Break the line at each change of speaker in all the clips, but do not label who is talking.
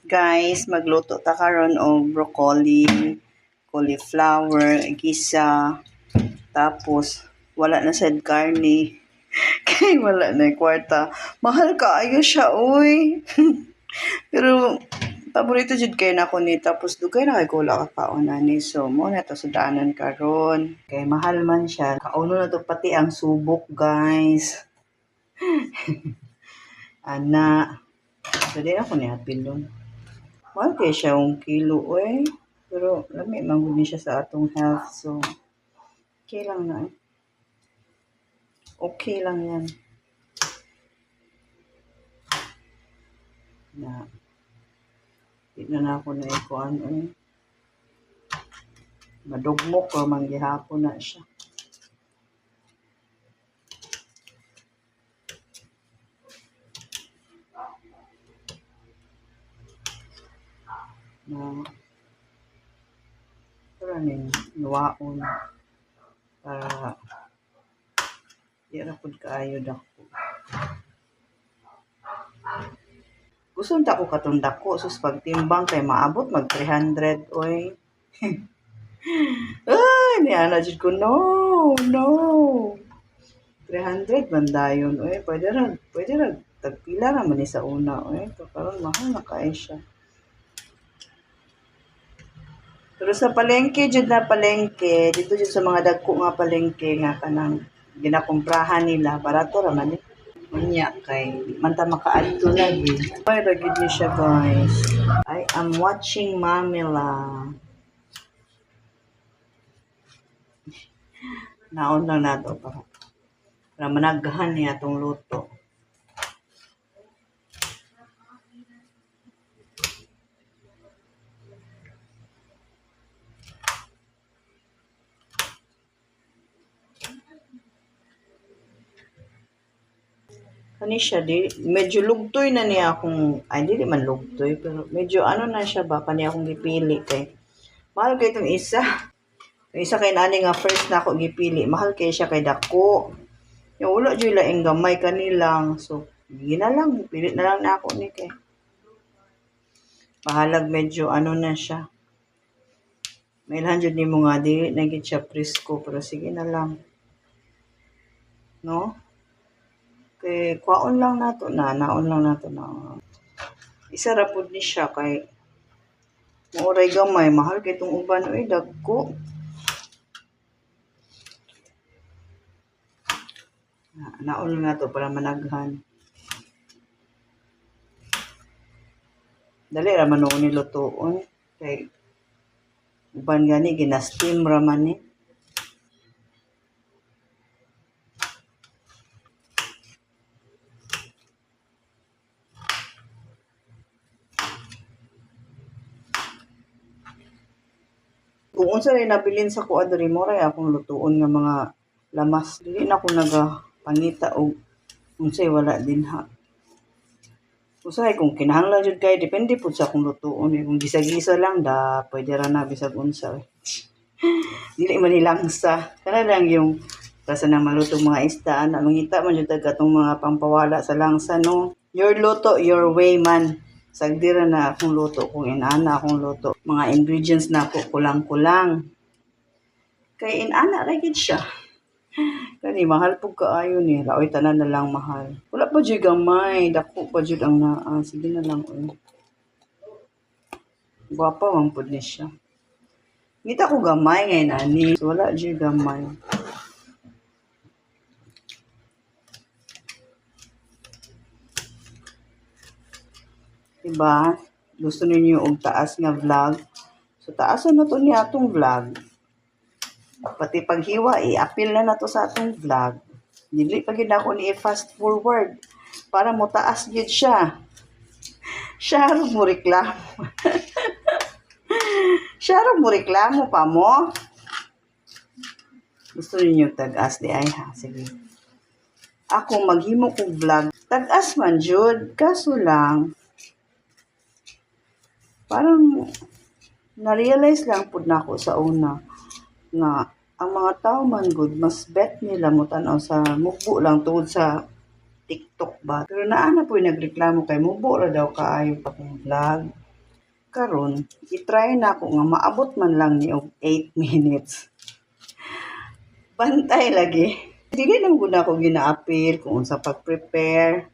Guys, magluto ta karon og broccoli, cauliflower, gisa, tapos wala na sad karne. Kay wala na kwarta. Mahal kaayo siya, uy. Pero paborito jud kay nako ni, tapos dugay na kay ko wala ka kaon ani. So mo na to sudanan karon. Kay mahal man siya. Kauno na to pati ang subok, guys. Ana. So di ako ni apilon. Mahal kaya siya 1 kilo, eh. Pero lami man gud ni siya sa atong health. So, okay lang na eh. Okay lang yan. Na, di na ako na ikuan eh. Madugmok o manggihapon na siya. Na, pero ning nuwaon para di ra pud kaayo dako. Gusto ta ko katong dako sus pagtimbang kay maabot mag 300 oy. Ay, ni ana jud ko no. 300 man dayon oy. Pwede ra tagpila ra man ni sa una oy. Karon mahal na kay siya. Pero sa palengke, jud na palengke, dito jud sa mga dagko nga palengke nga kanang ginakomprahan nila, barato ra man eh. Unya kay man ta makaadto lagi. Ay, ragid niyo siya, guys. I am watching Mamila. Naon lang nato para managhan niya atong luto. Kani siya di medyo lugtoy na niya akong ay dili man lugtoy pero medyo ano na siya ba kani akong gipili kay mahal kay itong isa. Yung isa kay nani nga first na ako gipili, mahal kay siya kay dako. Yung wala jud laing gamay kanilang. So di na lang pili na lang na ako ni kay. Bahalag medyo ano na siya. Mailhan jud nimo nga dili na gid siya presko pero sige na lang. No? Kay kwaon lang nato na, naon lang nato na. Isa ra pud ni siya kay mauray gamay, mahal kay tong uban oy dagko. Naon lang nato para managhan. Dali ra man ni lutoon kay uban gani gina-steam ra man ni. Kung unsa rin nabilin sa kuha diri mo ray akong lutuon nga mga lamas, dili na ko nagapangita og unsay wala din ha. Usahay kung kinahanglan jud kay depende pud sa akong lutuon eh. Kung gisa-gisa lang da pwede ra na bisag unsa eh. Dili man nilangsa. Kana lang yung kasi na malutong mga isda ana mangita man jud katong mga pampawala sa langsa no. Your luto your way man. Sagdira na akong luto kung inana akong luto. Mga ingredients na ako kulang-kulang. Kay inana ra gid siya. Kani mahal pug kaayo ni. Laoy tanan na lang mahal. Wala pa jud gamay, dako pa jud ang naa. Sige na lang oy. Guwapa man pud ni siya. Ngita ko gamay ngay nani. So, wala jud gamay. Diba? Gusto ninyo og taas nga vlog. So taasan na to ni atong vlog. Pati paghiwa i-appeal na nato sa atong vlog. Dili pa gid ako ni fast forward para mo taas gid siya. Siya mo reklamo. Siya mo reklamo pa mo. Gusto niyo tag-as di ay ha. Sige. Ako maghimo kog vlog. Tag-as man jud kaso lang parang na-realize lang pud nako sa una nga ang mga tao man good mas bet nila mo tan-aw sa mukbo lang tungod sa TikTok ba. Pero naa na po nagreklamo kay mukbo ra daw kaayo pa kong vlog. Karon, i-try na ako nga maabot man lang ni og 8 minutes. Bantay lagi. Dili lang gud ako gina-appeal kung unsa pag-prepare.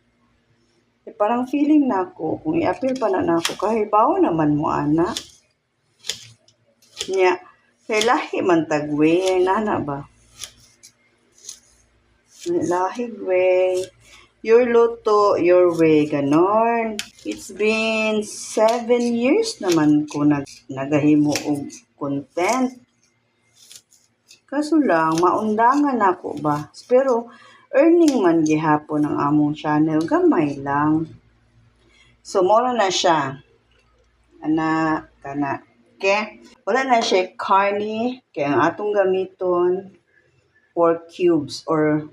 Parang feeling na ako, kung i-appeal pa na ako, kahibaw naman mo ana. Nya, kay lahi man tagway, nana ba? Lahig way. Your luto, your way, ganon. It's been 7 years naman ko nagahimo og content. Kaso lang, maundangan ako ba? Pero, earning man gihapon ang among channel, gamay lang. So, mora na siya. Kana. Okay? Wala na siya carne, kaya ang atong gamiton, pork cubes or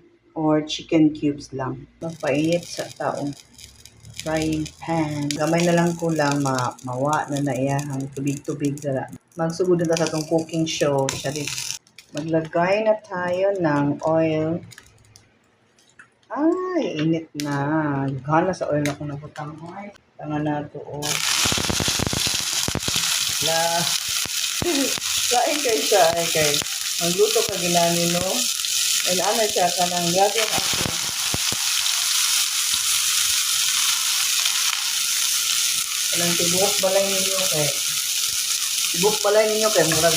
chicken cubes lang. Mapainit sa taong frying pan. Gamay na lang ko lang mawa na iyahang tubig-tubig dala. Magsugod na sa itong cooking show. Maglagay na tayo ng oil. Ay, init na. Gana sa oil ako nabutang. Ay, tanga na ito. Oh. Kain kay siya. Ay, kay. Magluto ka ginani, no? And ano siya ka ng lagyan ako. Anong tibuk balay ninyo kay. Tibuk balay ninyo kay murag.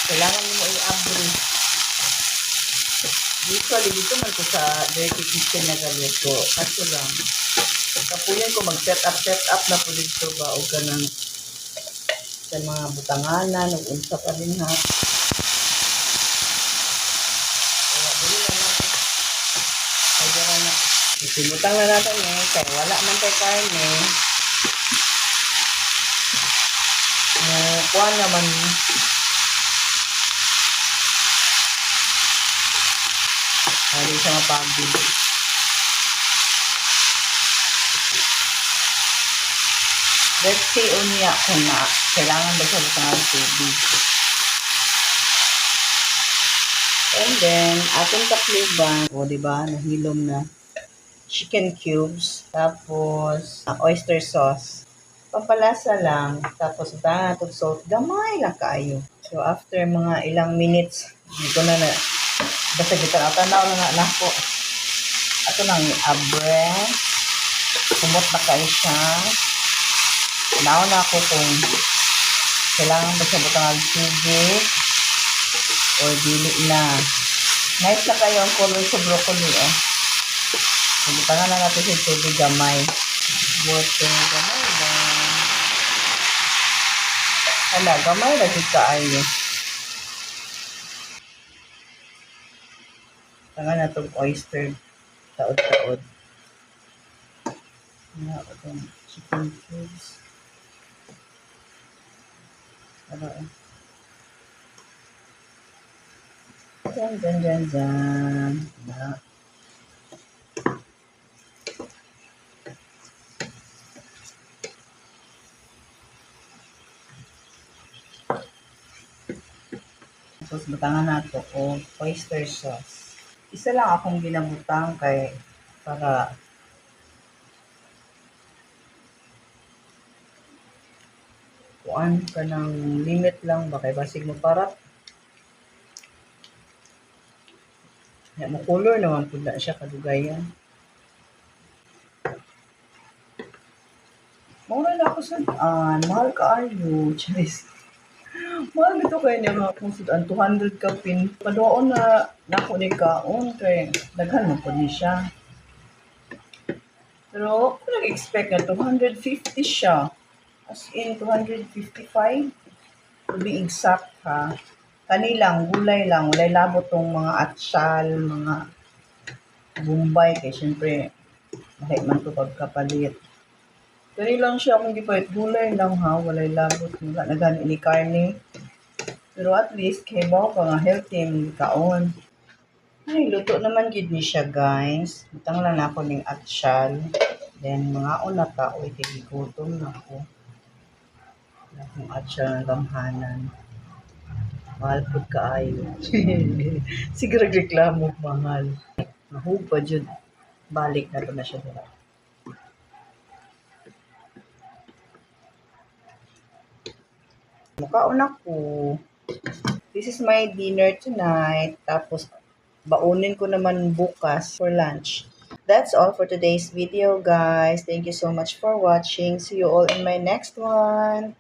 Kailangan mo i-abri. Usually, dito man ko sa dirty kitchen na galuto. Kaso lang. Kapuyan ko mag-set up na po dito ba o ganang sa mga butanganan o unsa pa rin ha. Kaya dili na natin. Kaya na. Isibutang na natin kaya wala man kay karne. Kuha naman hindi siya mapagod. Let's say unya kung na kailangan ba siya butang tubig. And then, ating takliban, o diba, nahilom na chicken cubes, tapos oyster sauce. Pampalasa lang, tapos butangan natin salt, gamay lang kayo. So, after mga ilang minutes, hindi ko na basta kita tanaw na nga nako. Ato nang abre. Kumot na kayo siya. Tanaw na ako kung kailangan ba siya butang tubig or dili na. Nice na kayo ang color sa broccoli, oh. So, butangan na natin yung tubig gamay. Water, gamay lang. Hala, gamay na kita ayo. Tanga na itong oyster. Taod-taod. Nga itong chicken cubes. Ano eh. Dyan. Na. Tapos butangan nato o oyster sauce. Isa lang akong ginabutang kay para kuan ka ng limit lang ba kay basig mo parat. Ya mo color naman pud na siya kadugayan. Mura na ako sa mahal ka ayo, Charis. Mahal ito kayo niya mga kung sudan 200 ka pin. Paduaon na nako ni kaon kay daghan mo po ni siya. Pero ako nag-expect na 250 siya. As in 255. To be exact ha. Kanilang gulay lang, walay labot tong mga atsyal, mga Bombay kay syempre mahit man to pagkapalit. Kani lang siya kung gipalit gulay lang ha, walay labot, wala na gani ni karne. Pero at least kay ba pa nga healthy ang kaon. Ay, luto naman gid ni siya guys. Butang lang ako ning atsyal. Then mga una ta, oy tigigutom na ako. Akong atsyal ng gamhanan. Mahal po kaayo. Siguro reklamo mahal. Mahug pa dyan. Balik na ito na siya dito. Mukaon ako. This is my dinner tonight. Tapos, baunin ko naman bukas for lunch. That's all for today's video, guys. Thank you so much for watching. See you all in my next one.